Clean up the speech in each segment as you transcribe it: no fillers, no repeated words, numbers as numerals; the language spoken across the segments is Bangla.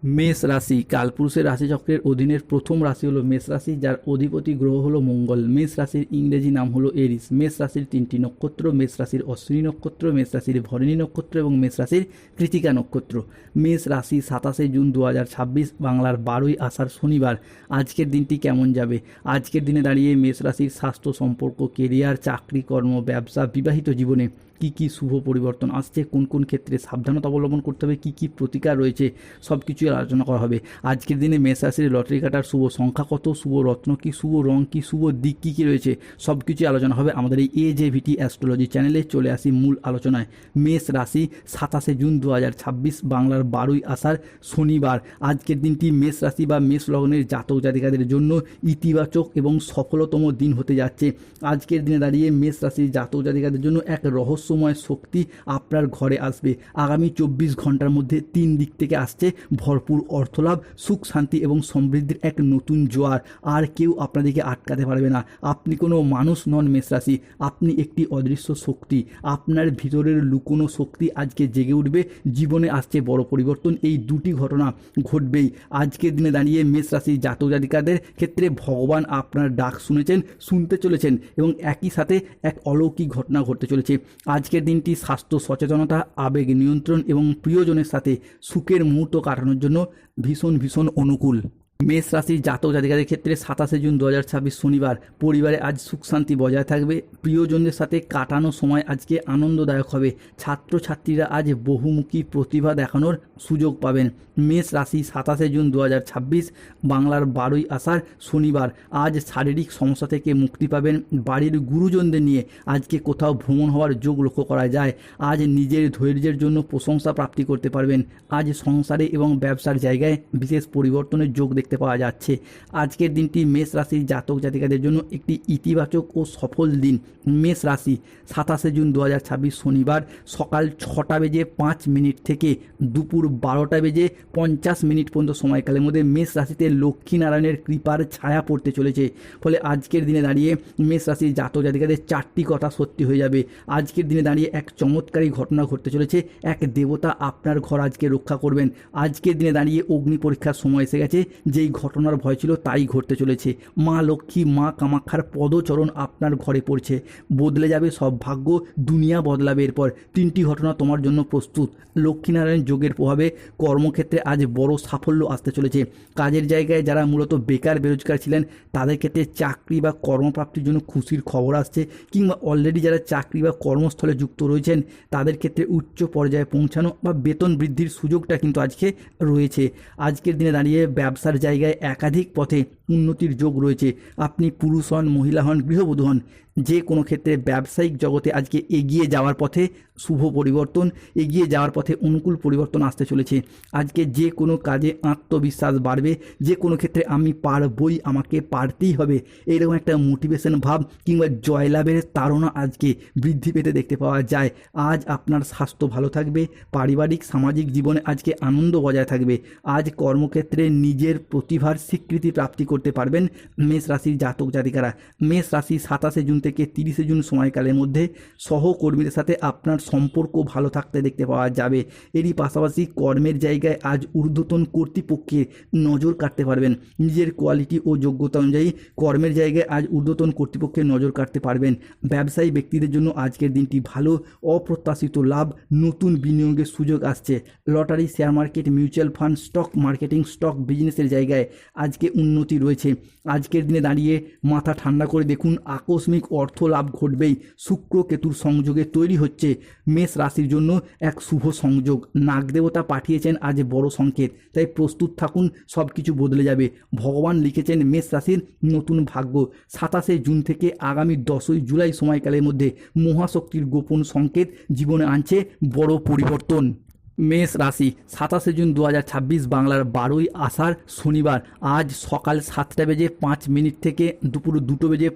মেষ রাশি কালপুরুষের রাশিচক্রের অধীনের প্রথম রাশি হলো মেষ রাশি, যার অধিপতি গ্রহ হলো মঙ্গল। মেষ রাশির ইংরেজি নাম হলো এরিস। মেষ রাশির তিনটি নক্ষত্র: মেষ রাশির অশ্বিনী নক্ষত্র, মেষ রাশির ভরণী নক্ষত্র এবং মেষ রাশির কৃতিকা নক্ষত্র। মেষ রাশি 27 জুন 2026 বাংলার 12ই আষাঢ় শনিবার। আজকের দিনটি কেমন যাবে? আজকের দিনে দাঁড়িয়ে মেষ রাশির স্বাস্থ্য, সম্পর্ক, কেরিয়ার, চাকরি, কর্ম, ব্যবসা, বিবাহিত জীবনে কি কি শুভ পরিবর্তন আসছে, কোন কোন ক্ষেত্রে সাবধানতা অবলম্বন করতে হবে, কি কি প্রতিকার রয়েছে, সব কিছুই আলোচনা করা হবে। আজকের দিনে মেষ রাশির লটারি কাটার শুভ সংখ্যা কত, শুভ রত্ন কি, শুভ রং কি, শুভ দিক কী কী রয়েছে, সব কিছুই আলোচনা হবে আমাদের এই AJVT অ্যাস্ট্রোলজি চ্যানেলে। চলে আসি মূল আলোচনায়। মেষ রাশি 27 জুন 2026 বাংলার 12ই আষাঢ় শনিবার। আজকের দিনটি মেষ রাশি বা মেষ লগ্নের জাতক জাতিকাদের জন্য ইতিবাচক এবং সফলতম দিন হতে যাচ্ছে। আজকের দিনে দাঁড়িয়ে মেষ রাশির জাতক জাতিকাদের জন্য এক রহস্যময় শক্তি আপনার ঘরে আসবে। আগামী 24 ঘন্টার মধ্যে 3 দিক থেকে আসছে ভরপুর অর্থলাভ, সুখ, শান্তি এবং সমৃদ্ধির এক নতুন জোয়ার। আর কেউ আপনাদেরকে আটকাতে পারবে না। আপনি কোনো মানুষ নন মেষ রাশি, আপনি একটি অদৃশ্য শক্তি। আপনার ভিতরের লুকোনো শক্তি আজকে জেগে উঠবে। জীবনে আসছে বড় পরিবর্তন। এই দুটি ঘটনা ঘটবেই আজকের দিনে দাঁড়িয়ে মেষ রাশির জাতক জাতিকাদের ক্ষেত্রে। ভগবান আপনার ডাক শুনেছেন, শুনতে চলেছেন এবং একই সাথে এক অলৌকিক ঘটনা ঘটতে চলেছে। আজকের দিনটি স্বাস্থ্য সচেতনতা, আবেগ নিয়ন্ত্রণ এবং প্রিয়জনের সাথে সুখের মুহূর্ত কাটানোর জন্য ভীষণ ভীষণ অনুকূল। মেষ রাশির জাতক জাতিকাদের ক্ষেত্রে 27 জুন 2026 শনিবার। পরিবারে আজ সুখ শান্তি বজায় থাকবে। প্রিয়জনদের সাথে কাটানো সময় আজকে আনন্দদায়ক হবে। ছাত্রছাত্রীরা আজ বহুমুখী প্রতিভা দেখানোর সুযোগ পাবেন। মেষ রাশি 27 জুন 2026 বাংলার 12ই আষাঢ় শনিবার। আজ শারীরিক সমস্যা থেকে মুক্তি পাবেন। বাড়ির গুরুজনদের নিয়ে আজকে কোথাও ভ্রমণ হওয়ার যোগ লক্ষ্য করা যায়। আজ নিজের ধৈর্যের জন্য প্রশংসা প্রাপ্তি করতে পারবেন। আজ সংসারে এবং ব্যবসার জায়গায় বিশেষ পরিবর্তনের যোগ দেখতে পাওয়া যাচ্ছে। আজকের দিনটি মেষ রাশির জাতক জাতিকাদের জন্য একটি ইতিবাচক ও সফল দিন। মেষ রাশি 27 জুন 2026 শনিবার সকাল 6:05 থেকে দুপুর 12:50 পর্যন্ত সময়কালের মধ্যে মেষ রাশিতে লক্ষ্মীনারায়ণের কৃপার ছায়া পড়তে চলেছে। ফলে আজকের দিনে দাঁড়িয়ে মেষ রাশির জাতক জাতিকাদের 4টি কথা সত্যি হয়ে যাবে। আজকের দিনে দাঁড়িয়ে এক চমৎকারী ঘটনা ঘটতে চলেছে। এক দেবতা আপনার ঘর আজকে রক্ষা করবেন। আজকের দিনে দাঁড়িয়ে অগ্নি পরীক্ষার সময় এসে গেছে। যেই ঘটনার ভয় ছিল তাই ঘটতে চলেছে। মা লক্ষ্মী, মা কামাখ্যার পদচরণ আপনার ঘরে পড়ছে। বদলে যাবে সব ভাগ্য, দুনিয়া বদলাবে। এরপর 3টি ঘটনা তোমার জন্য প্রস্তুত। লক্ষ্মীনারায়ণ যোগের প্রভাবে কর্মক্ষেত্রে আজ বড় সাফল্য আসতে চলেছে। কাজের জায়গায় যারা মূলত বেকার বেরোজগার ছিলেন তাদের ক্ষেত্রে চাকরি বা কর্মপ্রাপ্তির জন্য খুশির খবর আসছে, কিংবা অলরেডি যারা চাকরি বা কর্মস্থলে যুক্ত রয়েছেন তাদের ক্ষেত্রে উচ্চ পর্যায়ে পৌঁছানো বা বেতন বৃদ্ধির সুযোগটা কিন্তু আজকে রয়েছে। আজকের দিনে দাঁড়িয়ে ব্যবসার জায়গায় একাধিক পথে উন্নতির যোগ রয়েছে। আপনি পুরুষ হন, মহিলা হন, গৃহবধূ হন, যে কোনো ক্ষেত্রে ব্যবসায়িক জগতে আজকে এগিয়ে যাওয়ার পথে শুভ পরিবর্তন, এগিয়ে যাওয়ার পথে অনুকূল পরিবর্তন আসতে চলেছে। আজকে যে কোনো কাজে আত্মবিশ্বাস বাড়বে। যে কোনো ক্ষেত্রে আমি পারবই, আমাকে পারতেই হবে, এইরকম একটা মোটিভেশন ভাব কিংবা জয়লাভের তাড়না আজকে বৃদ্ধি পেতে দেখতে পাওয়া যায়। আজ আপনার স্বাস্থ্য ভালো থাকবে। পারিবারিক সামাজিক জীবনে আজকে আনন্দ বজায় থাকবে। আজ কর্মক্ষেত্রে নিজের প্রতিভার স্বীকৃতি প্রাপ্তি করতে পারবেন মেষ রাশির জাতক জাতিকারা। মেষ রাশি 27 জুন থেকে 30 জুন সময়কালের মধ্যে সহকর্মীদের সাথে আপনার সম্পর্ক ভালো থাকতে দেখতে পাওয়া যাবে। এরই পাশাপাশি কর্মের জায়গায় আজ ঊর্ধ্বতন কর্তৃপক্ষের নজর কাটতে পারবেন। নিজের কোয়ালিটি ও যোগ্যতা অনুযায়ী কর্মের জায়গায় আজ ঊর্ধ্বতন কর্তৃপক্ষের নজর কাটতে পারবেন। ব্যবসায়ী ব্যক্তিদের জন্য আজকের দিনটি ভালো। অপ্রত্যাশিত লাভ, নতুন বিনিয়োগের সুযোগ আসছে। Lottery, share market, mutual fund, stock marketing, stock বিজনেসের জায়গায় আজকে উন্নতি রয়েছে। আজকের দিনে দাঁড়িয়ে মাথা ঠান্ডা করে দেখুন, আকস্মিক অর্থ লাভ ঘটবেই। শুক্র কেতুর সংযোগে তৈরি হচ্ছে মেষ রাশির জন্য এক শুভ সংযোগ। নাগদেবতা পাঠিয়েছেন আজ বড় সংকেত, তাই প্রস্তুত থাকুন, সব কিছু বদলে যাবে। ভগবান লিখেছেন মেষ রাশির নতুন ভাগ্য। 27 জুন থেকে আগামী 10ই জুলাই সময়কালের মধ্যে মহাশক্তির গোপন সংকেত জীবনে আনছে বড় পরিবর্তন। মেষ রাশি 27 জুন 2026 বাংলার 12ই আষাঢ় শনিবার। আজ সকাল 7:05 থেকে দুপুর 2:55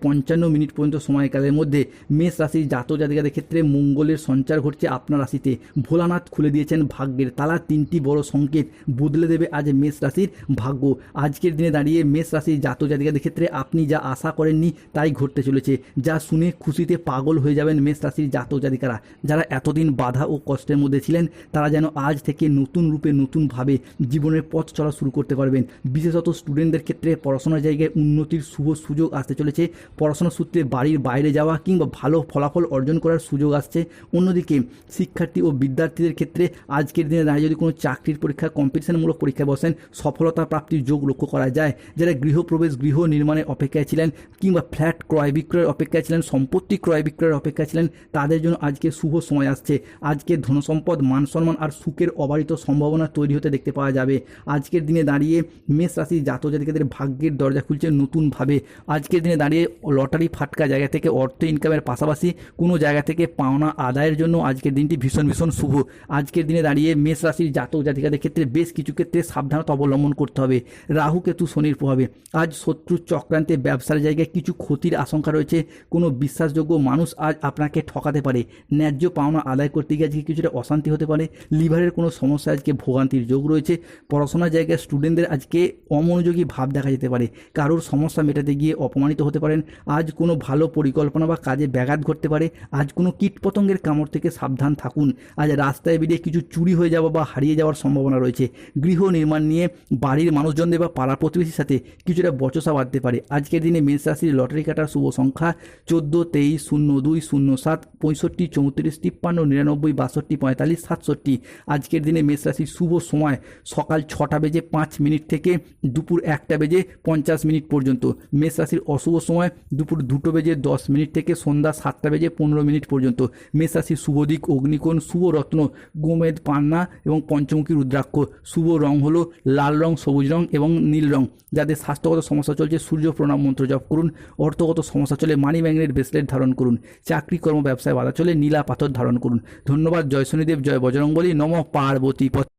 পর্যন্ত সময়কালের মধ্যে মেষ রাশির জাতক জাতিকাদের ক্ষেত্রে মঙ্গলের সঞ্চার ঘটছে আপনার রাশিতে। ভোলানাথ খুলে দিয়েছেন ভাগ্যের তালা। 3টি বড় সংকেত বদলে দেবে আজ মেষ রাশির ভাগ্য। আজকের দিনে দাঁড়িয়ে মেষ রাশির জাতক জাতিকাদের ক্ষেত্রে আপনি যা আশা করেননি তাই ঘটতে চলেছে। যা শুনে খুশিতে পাগল হয়ে যাবেন মেষ রাশির জাতক জাতিকারা। যারা এতদিন বাধা ও কষ্টের মধ্যে ছিলেন তারা যেন আজ থেকে নতুন রূপে নতুনভাবে জীবনের পথ চলা শুরু করতে পারবেন। বিশেষত স্টুডেন্টদের ক্ষেত্রে পড়াশোনার জায়গায় উন্নতির শুভ সুযোগ আসতে চলেছে। পড়াশোনার সূত্রে বাড়ির বাইরে যাওয়া কিংবা ভালো ফলাফল অর্জন করার সুযোগ আসছে। অন্যদিকে শিক্ষার্থী ও বিদ্যার্থীদের ক্ষেত্রে আজকের দিনে দাঁড়িয়ে যদি কোনো চাকরির পরীক্ষা, কম্পিটিশনমূলক পরীক্ষায় বসেন, সফলতা প্রাপ্তির যোগ লক্ষ্য করা যায়। যারা গৃহপ্রবেশ, গৃহ নির্মাণের অপেক্ষায় ছিলেন কিংবা ফ্ল্যাট ক্রয় বিক্রয়ের অপেক্ষায় ছিলেন, সম্পত্তি ক্রয় বিক্রয়ের অপেক্ষায় ছিলেন, তাদের জন্য আজকে শুভ সময় আসছে। আজকে ধনসম্পদ, মান সম্মান আর সুখের অবারিত সম্ভাবনা তৈরি হতে দেখতে পাওয়া যাবে। আজকের দিনে দাঁড়িয়ে মেষ রাশির জাতক জাতিকাদের ভাগ্যের দরজা খুলছে নতুনভাবে। আজকের দিনে দাঁড়িয়ে লটারি ফাটকা জায়গা থেকে অর্থ ইনকামের পাশাপাশি কোনো জায়গা থেকে পাওনা আদায়ের জন্য আজকের দিনটি ভীষণ ভীষণ শুভ। আজকের দিনে দাঁড়িয়ে মেষ রাশির জাতক জাতিকাদের ক্ষেত্রে বেশ কিছু ক্ষেত্রে সাবধানতা অবলম্বন করতে হবে। রাহু কেতু শনির প্রভাবে আজ শত্রুর চক্রান্তে ব্যবসার জায়গায় কিছু ক্ষতির আশঙ্কা রয়েছে। কোনো বিশ্বাসযোগ্য মানুষ আজ আপনাকে ঠকাতে পারে। ন্যায্য পাওনা আদায় করতে গিয়ে আজকে কিছুটা অশান্তি হতে পারে। লিভারের কোনো সমস্যা আজকে ভোগান্তির যোগ রয়েছে। পড়াশোনার জায়গায় স্টুডেন্টদের আজকে অমনোযোগী ভাব দেখা যেতে পারে। কারোর সমস্যা মেটাতে গিয়ে অপমানিত হতে পারেন। আজ কোনো ভালো পরিকল্পনা বা কাজে ব্যাঘাত ঘটতে পারে। আজ কোনো কীটপতঙ্গের কামড় থেকে সাবধান থাকুন। আজ রাস্তায় বেরিয়ে কিছু চুরি হয়ে যাওয়া বা হারিয়ে যাওয়ার সম্ভাবনা রয়েছে। গৃহ নির্মাণ নিয়ে বাড়ির মানুষজনদের বা পাড়া প্রতিবেশীর সাথে কিছুটা বচসা বাঁধতে পারে। আজকের দিনে মেষ রাশির লটারি কাটার শুভ সংখ্যা 14, 23, 02, 07, 65, 34, 53, 99, 62, 45, 67। আজকের দিনে মেষ রাশির শুভ সময় সকাল 6টা বেজে 5 মিনিট থেকে দুপুর 1টা বেজে 50 মিনিট পর্যন্ত। মেষ রাশির অশুভ সময় দুপুর 2টো বেজে 10 মিনিট থেকে সন্ধ্যা 7টা বেজে 15 মিনিট পর্যন্ত। মেষ রাশির শুভ দিক অগ্নিকোণ, শুভ রত্ন গোমেদ পান্না এবং পঞ্চমুখী রুদ্রাক্ষ। শুভ রং হলো লাল রং, সবুজ রং এবং নীল রং। যাদের স্বাস্থ্যগত সমস্যা চলছে সূর্য প্রণাম মন্ত্র জপ করুন। অর্থগত সমস্যা চলে মানি ম্যাগনেট ব্রেসলেট ধারণ করুন। চাকরি কর্ম ব্যবসায় বাধা চলে নীলা পাথর ধারণ করুন। ধন্যবাদ। জয় শনিদেব, জয় বজরংবলী, নমঃ পার্বতী পতে।